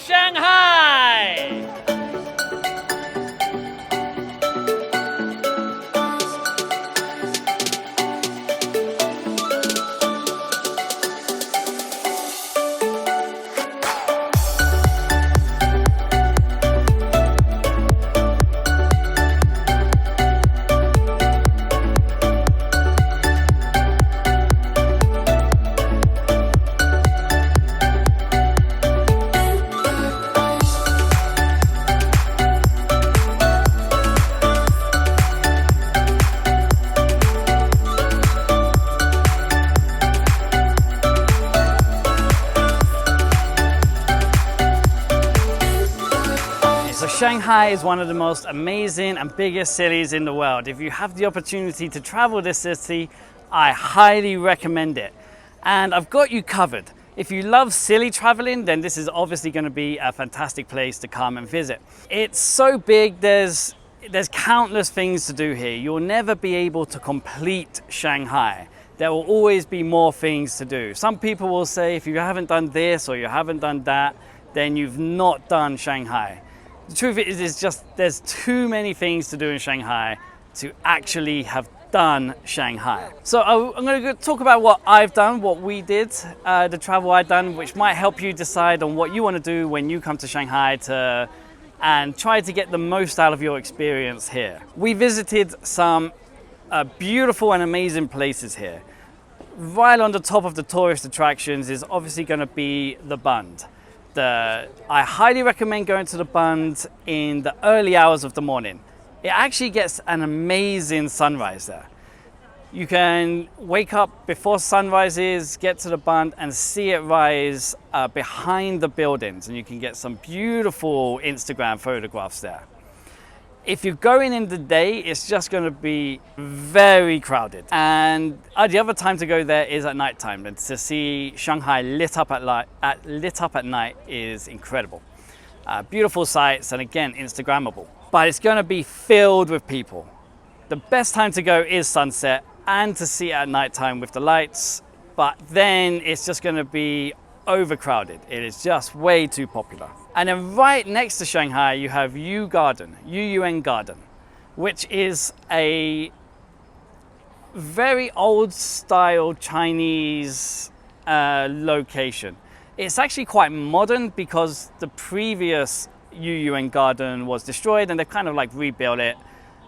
Shanghai! So Shanghai is one of the most amazing and biggest cities in the world. If you have the opportunity to travel this city, I highly recommend it. And I've got you covered. If you love silly traveling, then this is obviously going to be a fantastic place to come and visit. It's so big, there's countless things to do here. You'll never be able to complete Shanghai. There will always be more things to do. Some people will say if you haven't done this or you haven't done that, then you've not done Shanghai. The truth is just there's too many things to do in Shanghai to actually have done Shanghai. So I'm going to talk about what I've done, what we did, the travel I've done, which might help you decide on what you want to do when you come to Shanghai and try to get the most out of your experience here. We visited some beautiful and amazing places here. Right on the top of the tourist attractions is obviously going to be the Bund. I highly recommend going to the Bund in the early hours of the morning. It actually gets an amazing sunrise there. You can wake up before sunrises, get to the Bund and see it rise behind the buildings, and you can get some beautiful Instagram photographs there. If you're going in the day, it's just going to be very crowded. And the other time to go there is at nighttime. And to see Shanghai lit up at night is incredible. Beautiful sights, and again, Instagrammable. But it's going to be filled with people. The best time to go is sunset and to see it at nighttime with the lights. But then it's just going to be overcrowded. It is just way too popular. And then right next to Shanghai, you have Yuyuan Garden, which is a very old style Chinese location. It's actually quite modern because the previous Yuyuan Garden was destroyed and they've kind of like rebuilt it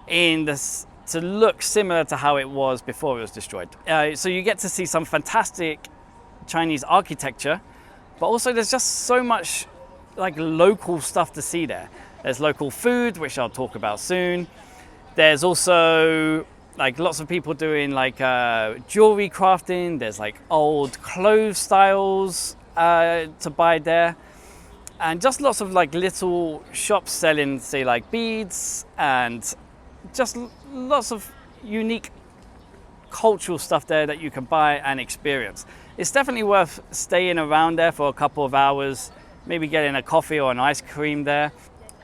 to look similar to how it was before it was destroyed. So you get to see some fantastic Chinese architecture, but also there's just so much like local stuff to see there. There's local food, which I'll talk about soon. There's also like lots of people doing like jewelry crafting. There's like old clothes styles to buy there, and just lots of like little shops selling, say, like beads and just lots of unique cultural stuff there that you can buy and experience. It's definitely worth staying around there for a couple of hours, maybe getting a coffee or an ice cream there.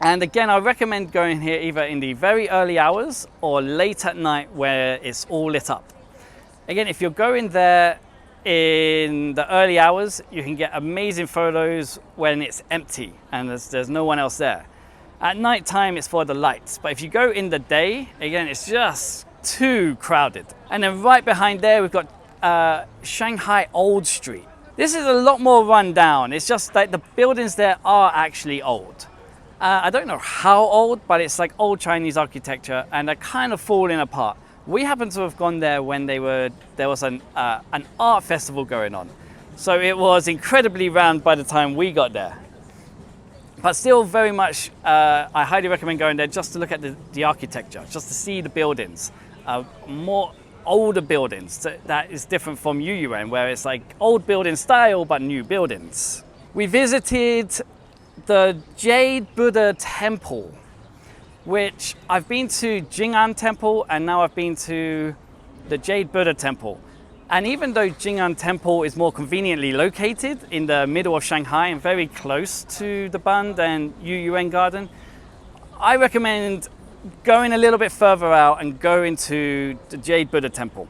And again, I recommend going here either in the very early hours or late at night where it's all lit up. Again, if you're going there in the early hours, you can get amazing photos when it's empty and there's no one else there. At night time, it's for the lights. But if you go in the day, again, it's just too crowded. And then right behind there, we've got Shanghai Old Street. This is a lot more run down. It's just that the buildings there are actually old. I don't know how old, but it's like old Chinese architecture and they're kind of falling apart. We happen to have gone there when there was an art festival going on. So it was incredibly rammed by the time we got there. But still very much, I highly recommend going there just to look at the architecture, just to see the buildings. More older buildings that is different from Yuyuan, where it's like old building style but new buildings. We visited the Jade Buddha Temple, which I've been to Jing'an Temple and now I've been to the Jade Buddha Temple. And even though Jing'an Temple is more conveniently located in the middle of Shanghai and very close to the Bund and Yuyuan Garden, I recommend going a little bit further out and going to the Jade Buddha Temple.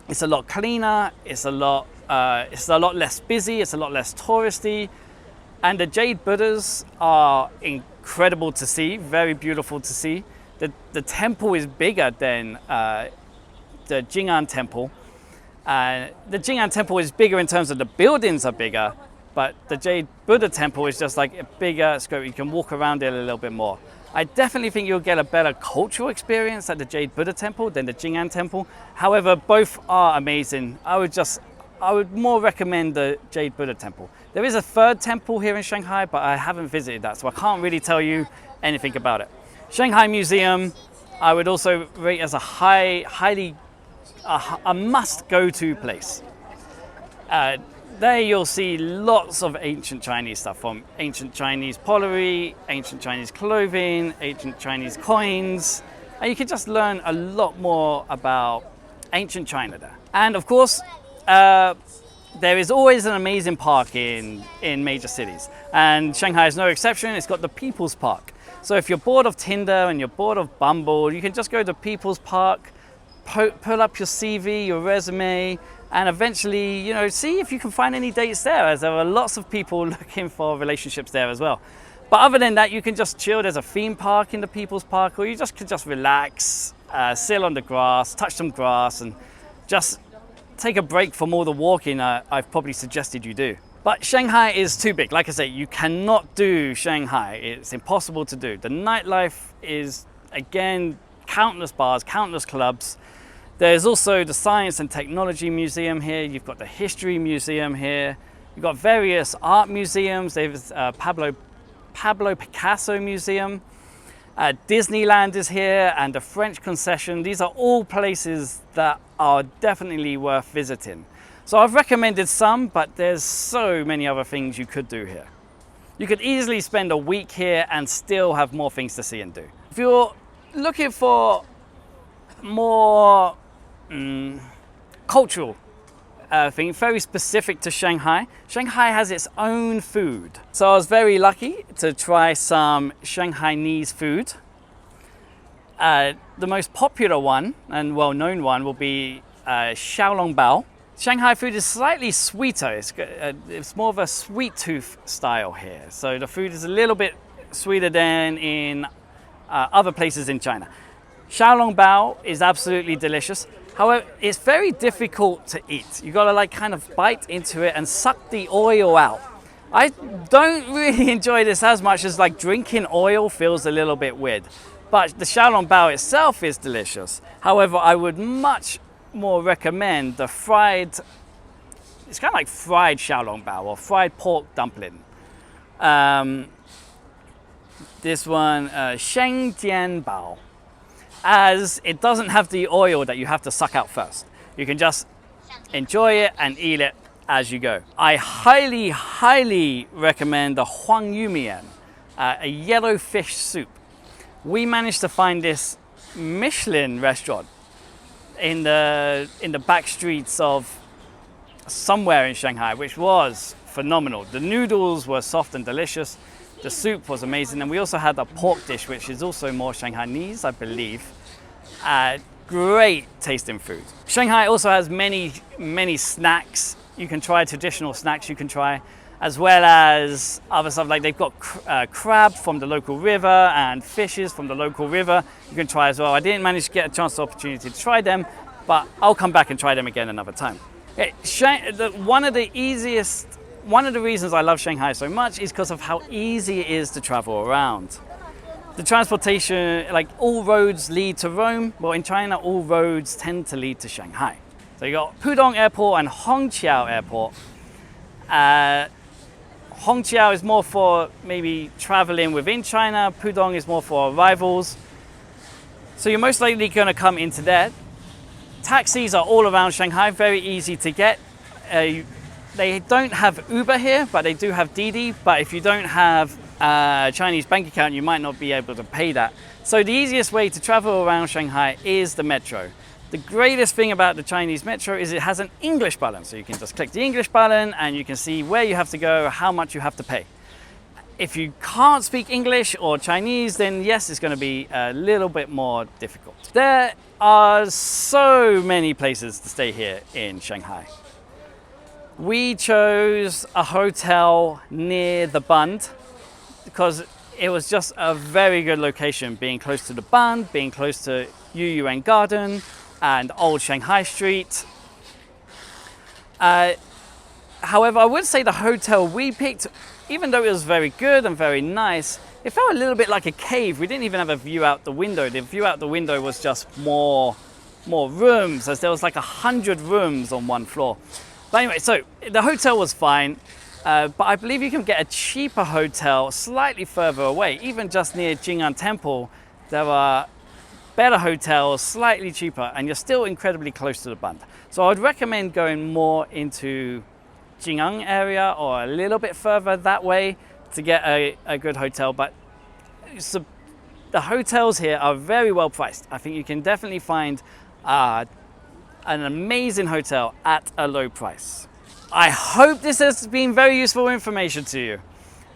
It's a lot cleaner, it's a lot less busy, it's a lot less touristy. And the Jade Buddhas are incredible to see, very beautiful to see. The temple is bigger than the Jing'an Temple. The Jing'an Temple is bigger in terms of the buildings are bigger, but the Jade Buddha Temple is just like a bigger scope. You can walk around it a little bit more. I definitely think you'll get a better cultural experience at the Jade Buddha Temple than the Jing'an Temple. However, both are amazing. I would more recommend the Jade Buddha Temple. There is a third temple here in Shanghai, but I haven't visited that, so I can't really tell you anything about it. Shanghai Museum, I would also rate as a must-go-to place. There you'll see lots of ancient Chinese stuff, from ancient Chinese pottery, ancient Chinese clothing, ancient Chinese coins, and you can just learn a lot more about ancient China there. And of course, there is always an amazing park in major cities, and Shanghai is no exception. It's got the People's Park. So if you're bored of Tinder and you're bored of Bumble, you can just go to People's Park, pull up your CV, your resume, and eventually, see if you can find any dates there, as there are lots of people looking for relationships there as well. But other than that, you can just chill. There's a theme park in the People's Park, or you can just relax, sit on the grass, touch some grass, and just take a break from all the walking I've probably suggested you do. But Shanghai is too big. Like I say, you cannot do Shanghai. It's impossible to do. The nightlife is, again, countless bars, countless clubs. There's also the Science and Technology Museum here. You've got the History Museum here. You've got various art museums. There's Pablo Picasso Museum. Disneyland is here, and the French Concession. These are all places that are definitely worth visiting. So I've recommended some, but there's so many other things you could do here. You could easily spend a week here and still have more things to see and do. If you're looking for more cultural thing, very specific to Shanghai. Shanghai has its own food. So I was very lucky to try some Shanghainese food. The most popular one and well-known one will be xiaolongbao. Shanghai food is slightly sweeter. It's more of a sweet tooth style here. So the food is a little bit sweeter than in other places in China. Xiaolongbao is absolutely delicious. However, it's very difficult to eat. You gotta kind of bite into it and suck the oil out. I don't really enjoy this as much as drinking oil feels a little bit weird. But the xiaolongbao itself is delicious. However, I would much more recommend the fried, it's kind of like fried xiaolongbao or fried pork dumpling. This one, shengjianbao, as it doesn't have the oil that you have to suck out first. You can just enjoy it and eat it as you go. I highly, highly recommend the Huang Yu Mian, a yellow fish soup. We managed to find this Michelin restaurant in the back streets of somewhere in Shanghai, which was phenomenal. The noodles were soft and delicious. The soup was amazing, and we also had a pork dish, which is also more Shanghainese, I believe. Great tasting food. Shanghai also has many, many snacks. You can try traditional snacks you can try, as well as other stuff they've got crab from the local river and fishes from the local river you can try as well. I didn't manage to get a opportunity to try them, but I'll come back and try them again another time. One of the reasons I love Shanghai so much is because of how easy it is to travel around. The transportation, all roads lead to Rome. Well, in China, all roads tend to lead to Shanghai. So you got Pudong Airport and Hongqiao Airport. Hongqiao is more for maybe traveling within China. Pudong is more for arrivals. So you're most likely going to come into there. Taxis are all around Shanghai, very easy to get. They don't have Uber here, but they do have Didi. But if you don't have a Chinese bank account, you might not be able to pay that. So the easiest way to travel around Shanghai is the metro. The greatest thing about the Chinese metro is it has an English button. So you can just click the English button and you can see where you have to go, how much you have to pay. If you can't speak English or Chinese, then yes, it's going to be a little bit more difficult. There are so many places to stay here in Shanghai. We chose a hotel near the Bund because it was just a very good location, being close to the Bund, being close to Yuyuan Garden and Old Shanghai Street. However, I would say the hotel we picked, even though it was very good and very nice, it felt a little bit like a cave. We didn't even have a view out the window. The view out the window was just more rooms, as there was like 100 rooms on one floor. But anyway, so the hotel was fine, but I believe you can get a cheaper hotel slightly further away, even just near Jing'an Temple. There are better hotels, slightly cheaper, and you're still incredibly close to the Bund. So I would recommend going more into Jing'an area or a little bit further that way to get a good hotel. But so the hotels here are very well priced. I think you can definitely find an amazing hotel at a low price. I hope this has been very useful information to you,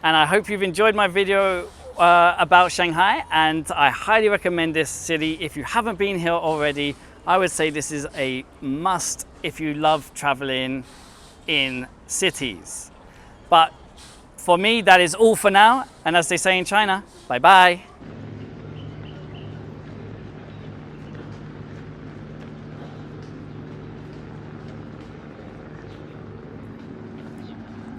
and I hope you've enjoyed my video about Shanghai, and I highly recommend this city. If you haven't been here already, I would say this is a must if you love traveling in cities. But for me, that is all for now, and as they say in China, bye bye.